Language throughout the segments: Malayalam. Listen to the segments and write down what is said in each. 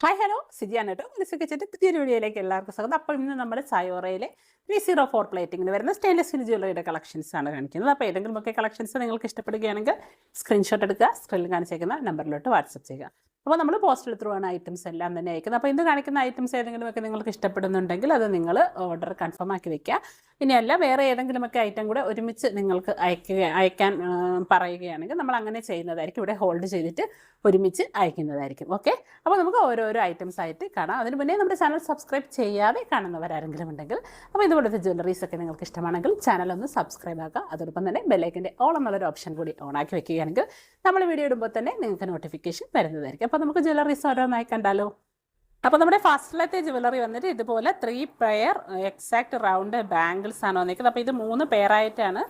ഹായ് ഹലോ സിജിയാണ് കേട്ടോ. മനസ്സിലാക്കിച്ചിട്ട് പുതിയൊരു വീഡിയോയിലേക്ക് എല്ലാവർക്കും സ്വാഗതം. അപ്പോൾ ഇന്ന് നമ്മൾ സായോറയിലെ 304 പ്ലേറ്റിങ്ങിന് വരുന്ന സ്റ്റെയിൻലെസ് സ്റ്റീൽ ജ്വല്ലറിയുടെ കളക്ഷൻസ് ആണ് കാണിക്കുന്നത്. അപ്പോൾ ഏതെങ്കിലുമൊക്കെ കളക്ഷൻസ് നിങ്ങൾക്ക് ഇഷ്ടപ്പെടുകയാണെങ്കിൽ സ്ക്രീൻഷോട്ട് എടുക്കുക, സ്ക്രീനിൽ കാണിച്ചേക്കുന്ന നമ്പറിലോട്ട് വാട്സപ്പ് ചെയ്യുക. അപ്പോൾ നമ്മൾ പോസ്റ്റൽ ത്രൂ ആണ് ഐറ്റംസ് എല്ലാം തന്നെ അയക്കുന്നത്. അപ്പോൾ ഇന്ന് കാണിക്കുന്ന ഐറ്റംസ് ഏതെങ്കിലുമൊക്കെ നിങ്ങൾക്ക് ഇഷ്ടപ്പെടുന്നുണ്ടെങ്കിൽ അത് നിങ്ങൾ ഓർഡർ കൺഫേം ആക്കി വെക്കുക. ഇനിയല്ല വേറെ ഏതെങ്കിലുമൊക്കെ ഐറ്റം കൂടെ ഒരുമിച്ച് നിങ്ങൾക്ക് അയക്കാൻ പറയുകയാണെങ്കിൽ നമ്മൾ അങ്ങനെ ചെയ്യുന്നതായിരിക്കും. ഇവിടെ ഹോൾഡ് ചെയ്തിട്ട് ഒരുമിച്ച് അയക്കുന്നതായിരിക്കും. ഓക്കെ, അപ്പോൾ നമുക്ക് ഓരോരോ ഐറ്റംസ് ആയിട്ട് കാണാം. അതിന് മുന്നേ നമ്മുടെ ചാനൽ സബ്സ്ക്രൈബ് ചെയ്യാതെ കാണുന്നവരാരെങ്കിലും ഉണ്ടെങ്കിൽ അപ്പോൾ ഇതുപോലത്തെ ജ്വല്ലറീസ് ഒക്കെ നിങ്ങൾക്ക് ഇഷ്ടമാണെങ്കിൽ ചാനൽ ഒന്ന് സബ്സ്ക്രൈബ് ആക്കുക. അതോടൊപ്പം തന്നെ ബെല്ലൈക്കൻ്റെ ഓൾ എന്നുള്ളൊരു ഓപ്ഷൻ കൂടി ഓൺ ആക്കി വെക്കുകയാണെങ്കിൽ നമ്മൾ വീഡിയോ ഇടുമ്പോൾ തന്നെ നിങ്ങൾക്ക് നോട്ടിഫിക്കേഷൻ വരുന്നതായിരിക്കും. അപ്പോൾ നമുക്ക് ജ്വല്ലറീസ് ഓരോന്നായി കണ്ടാലോ. അപ്പോൾ നമ്മുടെ ഫസ്റ്റിലത്തെ ജ്വല്ലറി വന്നിട്ട് ഇതുപോലെ 3 പെയർ എക്സാക്ട് റൗണ്ട് ബാംഗിൾസ് ആണ് വന്നിരിക്കുന്നത്. അപ്പോൾ ഇത് 3 പെയറായിട്ടാണ്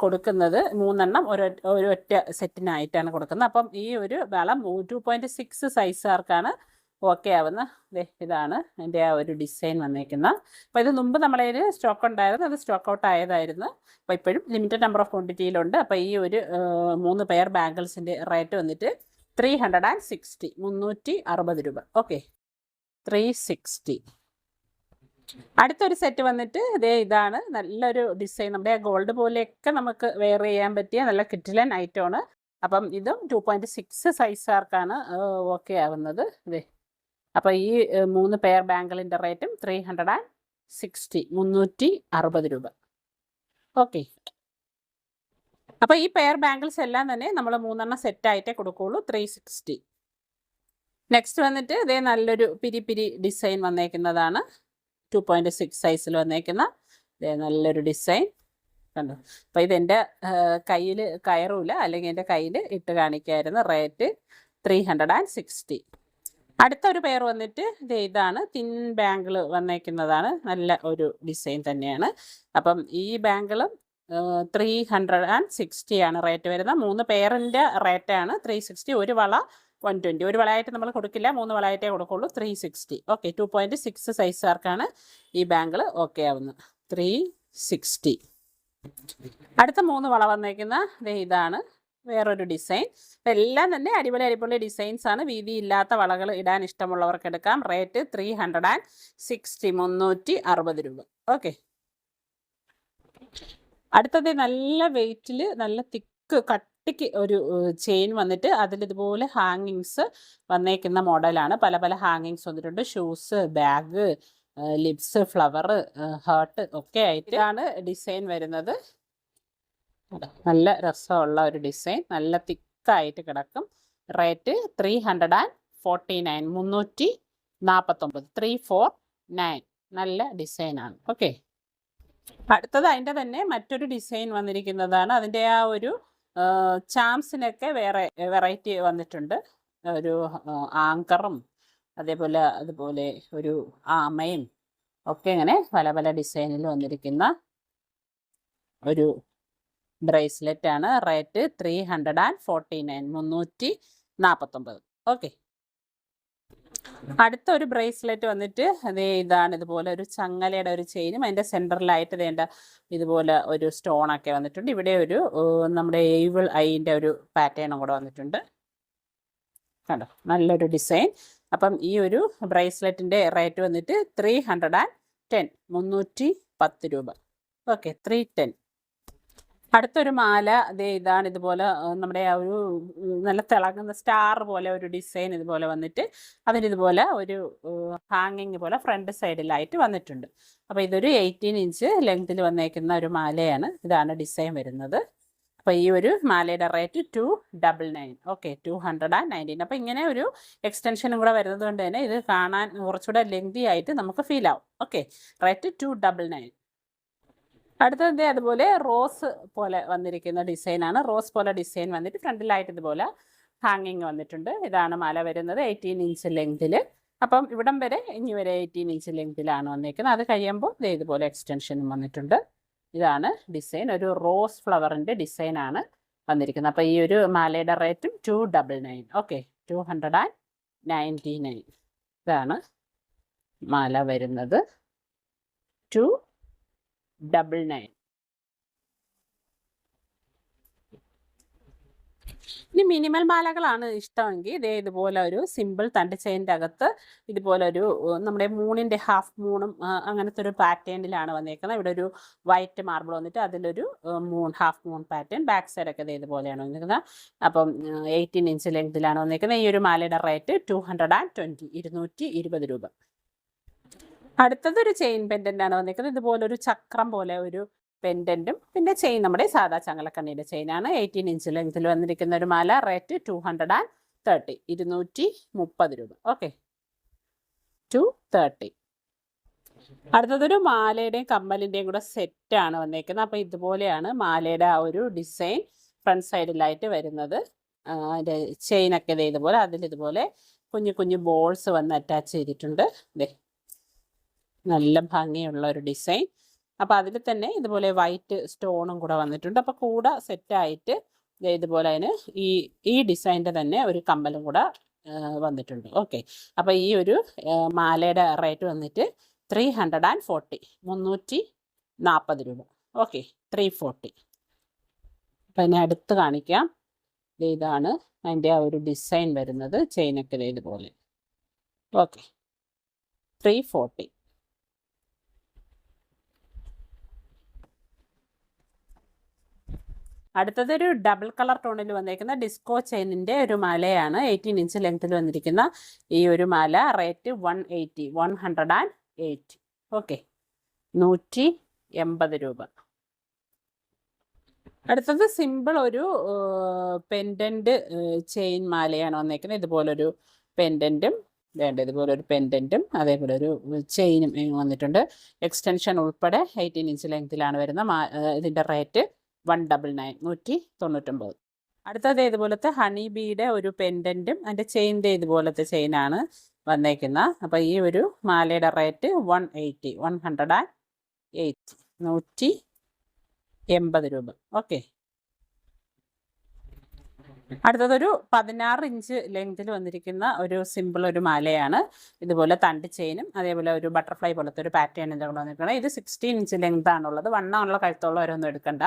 കൊടുക്കുന്നത്. 3 എണ്ണം ഒരു ഒറ്റ സെറ്റിനായിട്ടാണ് കൊടുക്കുന്നത്. അപ്പം ഈ ഒരു വളം 2.6 സൈസുകാർക്കാണ് ഓക്കെ ആവുന്ന. ഇതാണ് എൻ്റെ ആ ഒരു ഡിസൈൻ വന്നിരിക്കുന്നത്. അപ്പോൾ ഇത് മുമ്പ് നമ്മളതിൽ സ്റ്റോക്ക് ഉണ്ടായിരുന്നു, അത് സ്റ്റോക്ക് ഔട്ട് ആയതായിരുന്നു. അപ്പോൾ ഇപ്പോഴും ലിമിറ്റഡ് നമ്പർ ഓഫ് ക്വാണ്ടിറ്റിയിലുണ്ട്. അപ്പോൾ ഈ ഒരു 3 പെയർ ബാംഗിൾസിൻ്റെ റേറ്റ് വന്നിട്ട് 360 360 രൂപ. ഓക്കെ, 360. അടുത്തൊരു സെറ്റ് വന്നിട്ട് ഇതാണ് നല്ലൊരു ഡിസൈൻ. നമ്മുടെ ഗോൾഡ് പോലെയൊക്കെ നമുക്ക് വെയർ ചെയ്യാൻ പറ്റിയ നല്ല കിറ്റിലൻ ഐറ്റമാണ്. അപ്പം ഇതും 2.6 സൈസുകാർക്കാണ് ഓക്കെ ആവുന്നത്. അപ്പോൾ ഈ 3 പെയർ ബാംഗിളിൻ്റെ റേറ്റും 360 360 രൂപ. ഓക്കെ, അപ്പോൾ ഈ പെയർ ബാംഗിൾസ് എല്ലാം തന്നെ നമ്മൾ 3 എണ്ണം സെറ്റായിട്ടേ കൊടുക്കുകയുള്ളൂ. 360. നെക്സ്റ്റ് വന്നിട്ട് നല്ലൊരു പിരി ഡിസൈൻ വന്നേക്കുന്നതാണ്. 2.6 സൈസിൽ വന്നേക്കുന്ന നല്ലൊരു ഡിസൈൻ കണ്ടോ. അപ്പോൾ ഇതെൻ്റെ കയ്യിൽ കയറൂല, അല്ലെങ്കിൽ എൻ്റെ കയ്യിൽ ഇട്ട് കാണിക്കായിരുന്നു. റേറ്റ് 360. അടുത്തൊരു പെയർ വന്നിട്ട് ഇതാണ് തിൻ ബാംഗിൾ വന്നേക്കുന്നതാണ്. നല്ല ഒരു ഡിസൈൻ തന്നെയാണ്. അപ്പം ഈ ബാംഗിളും 360 ആണ് റേറ്റ് വരുന്നത്. 3 പെയറിൻ്റെ റേറ്റാണ് 360. ഒരു വള 120. ഒരു വളയായിട്ട് നമ്മൾ കൊടുക്കില്ല, 3 വളയായിട്ടേ കൊടുക്കുള്ളൂ. 360. ഓക്കെ, 2.6 സൈസുകാർക്കാണ് ഈ ബാംഗിൾ ഓക്കെ ആവുന്നത്. 360. അടുത്ത 3 വള വന്നേക്കുന്ന ഇതാണ് വേറൊരു ഡിസൈൻ. എല്ലാം തന്നെ അടിപൊളി ഡിസൈൻസ് ആണ്. വീതിയില്ലാത്ത വളകൾ ഇടാൻ ഇഷ്ടമുള്ളവർക്ക് എടുക്കാം. റേറ്റ് 360 360 രൂപ. ഓക്കെ, അടുത്തത് നല്ല വെയിറ്റിൽ നല്ല തിക്ക് കട്ടിക്ക് ഒരു ചെയിൻ വന്നിട്ട് അതിലിതുപോലെ ഹാങ്ങിങ്സ് വന്നേക്കുന്ന മോഡലാണ്. പല ഹാങ്ങിങ്സ് വന്നിട്ടുണ്ട്. Shoes, bag, lips, flower, heart ഒക്കെ ആയിട്ടാണ് ഡിസൈൻ വരുന്നത്. നല്ല രസമുള്ള ഒരു ഡിസൈൻ, നല്ല തിക്കായിട്ട് കിടക്കും. റേറ്റ് 349 349 349. നല്ല ഡിസൈനാണ്. ഓക്കെ, അടുത്തത് അതിൻ്റെ തന്നെ മറ്റൊരു ഡിസൈൻ വന്നിരിക്കുന്നതാണ്. അതിൻ്റെ ആ ഒരു ചാംസിനൊക്കെ വേറെ വെറൈറ്റി വന്നിട്ടുണ്ട്. ഒരു ആങ്കറും അതുപോലെ ഒരു ആമയും ഒക്കെ ഇങ്ങനെ പല ഡിസൈനിൽ വന്നിരിക്കുന്ന ഒരു ബ്രേസ്ലെറ്റ് ആണ്. റേറ്റ് 349 349. ഓക്കെ, അടുത്തൊരു ബ്രേസ്ലെറ്റ് വന്നിട്ട് ഇതാണ്. ഇതുപോലെ ഒരു ചങ്ങലയുടെ ഒരു ചെയിനും അതിൻ്റെ സെൻറ്ററിലായിട്ട് ഇതുപോലെ ഒരു സ്റ്റോണൊക്കെ വന്നിട്ടുണ്ട്. ഇവിടെ ഒരു നമ്മുടെ ഏവിൾ ഐൻ്റെ ഒരു പാറ്റേണും കൂടെ വന്നിട്ടുണ്ട്. കണ്ടോ, നല്ലൊരു ഡിസൈൻ. അപ്പം ഈ ഒരു ബ്രേസ്ലെറ്റിൻ്റെ റേറ്റ് വന്നിട്ട് 310 310 രൂപ. ഓക്കെ, 310. അടുത്തൊരു മാല ഇതാണ്. ഇതുപോലെ നമ്മുടെ ആ ഒരു നല്ല തിളങ്ങുന്ന സ്റ്റാർ പോലെ ഒരു ഡിസൈൻ ഇതുപോലെ വന്നിട്ട് അതിനിതുപോലെ ഒരു ഹാങ്ങിങ് പോലെ ഫ്രണ്ട് സൈഡിലായിട്ട് വന്നിട്ടുണ്ട്. അപ്പോൾ ഇതൊരു 18 ഇഞ്ച് ലെങ്തിൽ വന്നേക്കുന്ന ഒരു മാലയാണ്. ഇതാണ് ഡിസൈൻ വരുന്നത്. അപ്പോൾ ഈ ഒരു മാലയുടെ റേറ്റ് 299. ഓക്കെ, 219. അപ്പോൾ ഇങ്ങനെ ഒരു എക്സ്റ്റൻഷനും കൂടെ വരുന്നത് കൊണ്ട് തന്നെ ഇത് കാണാൻ കുറച്ചുകൂടെ ലെങ്തി ആയിട്ട് നമുക്ക് ഫീൽ ആവും. Okay, rate 299. അടുത്തത് അതുപോലെ റോസ് പോലെ വന്നിരിക്കുന്ന ഡിസൈനാണ്. റോസ് പോലെ ഡിസൈൻ വന്നിട്ട് ഫ്രണ്ടിലായിട്ട് ഇതുപോലെ ഹാങ്ങിങ് വന്നിട്ടുണ്ട്. ഇതാണ് മാല വരുന്നത് 18 ഇഞ്ച് ലെങ്തിൽ. അപ്പം ഇവിടം വരെ ഇനി വരെ 18 ഇഞ്ച് ലെങ്തിലാണ് വന്നിരിക്കുന്നത്. അത് കഴിയുമ്പോൾ ഇതുപോലെ എക്സ്റ്റൻഷനും വന്നിട്ടുണ്ട്. ഇതാണ് ഡിസൈൻ. ഒരു റോസ് ഫ്ലവറിൻ്റെ ഡിസൈനാണ് വന്നിരിക്കുന്നത്. അപ്പോൾ ഈ ഒരു മാലയുടെ റേറ്റും 299. ഓക്കെ, 299. ഇതാണ് മാല വരുന്നത്. 299. ഇനി മിനിമൽ മാലകളാണ് ഇഷ്ടമെങ്കിൽ ഇതേ ഇതുപോലെ ഒരു സിമ്പിൾ തണ്ട് ചെയിൻ്റെ അകത്ത് ഇതുപോലെ ഒരു നമ്മുടെ മൂണിൻ്റെ ഹാഫ് മൂണും അങ്ങനത്തെ ഒരു പാറ്റേണിലാണ് വന്നേക്കുന്നത്. ഇവിടെ ഒരു വൈറ്റ് മാർബിൾ വന്നിട്ട് അതിലൊരു ഹാഫ് മൂൺ പാറ്റേൺ, ബാക്ക് സൈഡൊക്കെ ഇതേ ഇതുപോലെയാണ് വന്നിരിക്കുന്നത്. അപ്പം 18 ഇഞ്ച് ലെങ്തിലാണ് വന്നിരിക്കുന്നത്. ഈ ഒരു മാലയുടെ റേറ്റ് 220, 220 രൂപ. അടുത്തതൊരു ചെയിൻ പെൻഡൻ്റ് ആണ് വന്നിരിക്കുന്നത്. ഇതുപോലൊരു ചക്രം പോലെ ഒരു പെൻഡൻറ്റും പിന്നെ ചെയിൻ നമ്മുടെ സാധാ ചങ്ങലക്കണ്ണിയുടെ ചെയിനാണ്. 18 ഇഞ്ച് ലെങ്തിൽ വന്നിരിക്കുന്ന ഒരു മാല. റേറ്റ് 230, 230 രൂപ. ഓക്കെ, 230. അടുത്തതൊരു മാലയുടെയും കമ്മലിൻ്റെയും കൂടെ സെറ്റാണ് വന്നേക്കുന്നത്. അപ്പോൾ ഇതുപോലെയാണ് മാലയുടെ ആ ഒരു ഡിസൈൻ ഫ്രണ്ട് സൈഡിലായിട്ട് വരുന്നത്. അതിൻ്റെ ചെയിനൊക്കെ ഇതുപോലെ, അതിലിതുപോലെ കുഞ്ഞു കുഞ്ഞു ബോൾസ് വന്ന് അറ്റാച്ച് ചെയ്തിട്ടുണ്ട്. ഇതേ നല്ല ഭംഗിയുള്ള ഒരു ഡിസൈൻ. അപ്പോൾ അതിൽ തന്നെ ഇതുപോലെ വൈറ്റ് സ്റ്റോണും കൂടെ വന്നിട്ടുണ്ട്. അപ്പോൾ കൂടെ സെറ്റായിട്ട് ഇതുപോലെ അതിന് ഈ ഡിസൈൻ്റെ തന്നെ ഒരു കമ്മലും കൂടെ വന്നിട്ടുണ്ട്. ഓക്കെ, അപ്പോൾ ഈ ഒരു മാലയുടെ റേറ്റ് വന്നിട്ട് 340, 340 രൂപ. ഓക്കെ, 340. അപ്പം അതിനെ അടുത്ത് കാണിക്കാം. ഇതാണ് അതിൻ്റെ ആ ഒരു ഡിസൈൻ വരുന്നത്. ചെയിനൊക്കെ ഇതുപോലെ. ഓക്കെ, 340. അടുത്തതൊരു ഡബിൾ കളർ ടോണിൽ വന്നിരിക്കുന്ന ഡിസ്കോ ചെയിനിൻ്റെ ഒരു മാലയാണ്. 18 ഇഞ്ച് ലെങ്ത്തിൽ വന്നിരിക്കുന്ന ഈ ഒരു മാല. റേറ്റ് 180, 180. ഓക്കെ, 180 രൂപ. അടുത്തത് സിമ്പിൾ ഒരു പെൻഡൻറ്റ് ചെയിൻ മാലയാണ് വന്നിരിക്കുന്നത്. ഇതുപോലൊരു പെൻഡൻറ്റും ഇതുപോലൊരു പെൻഡൻറ്റും അതേപോലെ ഒരു ചെയിനും വന്നിട്ടുണ്ട്. എക്സ്റ്റൻഷൻ ഉൾപ്പെടെ 18 ഇഞ്ച് ലെങ്ത്തിലാണ് വരുന്നത്. ഇതിൻ്റെ റേറ്റ് 199, 199. അടുത്തത് ഇതുപോലത്തെ ഹണി ബീയുടെ ഒരു പെൻഡൻറ്റും അതിൻ്റെ ചെയിൻ്റെ ഇതുപോലത്തെ ചെയിനാണ് വന്നേക്കുന്നത്. അപ്പോൾ ഈ ഒരു മാലയുടെ റേറ്റ് 180, 180, 180 രൂപ. ഓക്കെ, അടുത്തതൊരു 16 ഇഞ്ച് ലെങ്തിൽ വന്നിരിക്കുന്ന ഒരു സിമ്പിൾ ഒരു മാലയാണ്. ഇതുപോലെ തണ്ട് ചെയിനും അതേപോലെ ഒരു ബട്ടർഫ്ലൈ പോലത്തെ ഒരു പാറ്റേൺ ഇതുകൊണ്ട് വന്നിരിക്കുന്നത്. ഇത് 16 ഇഞ്ച് ലെങ്ത് ആണുള്ളത്. വണ്ണമുള്ള കഴുത്തുള്ളവരൊന്നും എടുക്കണ്ട.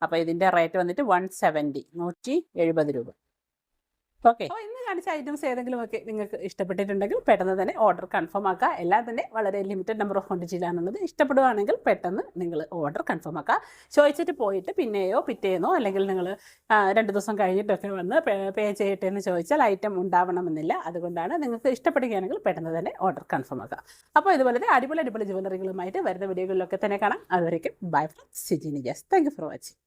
അപ്പോൾ ഇതിൻ്റെ റേറ്റ് വന്നിട്ട് 170, 170 രൂപ. ഓക്കെ, അപ്പോൾ ഇന്ന് കാണിച്ച ഐറ്റംസ് ഏതെങ്കിലുമൊക്കെ നിങ്ങൾക്ക് ഇഷ്ടപ്പെട്ടിട്ടുണ്ടെങ്കിൽ പെട്ടെന്ന് തന്നെ ഓർഡർ കൺഫേം ആക്കുക. എല്ലാം തന്നെ വളരെ ലിമിറ്റഡ് നമ്പർ ഓഫ് ക്വാണ്ടിറ്റിയിലാണുള്ളത്. ഇഷ്ടപ്പെടുകയാണെങ്കിൽ പെട്ടെന്ന് നിങ്ങൾ ഓർഡർ കൺഫേം ആക്കുക. ചോദിച്ചിട്ട് പോയിട്ട് പിന്നെയോ പിറ്റേന്നോ അല്ലെങ്കിൽ നിങ്ങൾ 2 ദിവസം കഴിഞ്ഞിട്ടൊക്കെ വന്ന് പേ ചെയ്യട്ടെ എന്ന് ചോദിച്ചാൽ ഐറ്റം ഉണ്ടാവണമെന്നില്ല. അതുകൊണ്ടാണ് നിങ്ങൾക്ക് ഇഷ്ടപ്പെടുകയാണെങ്കിൽ പെട്ടെന്ന് തന്നെ ഓർഡർ കൺഫേം ആക്കുക. അപ്പോൾ ഇതുപോലെ അടിപൊളി ജ്വല്ലറികളുമായിട്ട് വരുന്ന വീഡിയോകളിലൊക്കെ തന്നെ കാണാം. അതുവരേക്കും bye from Siji Nijas. Thank you for watching.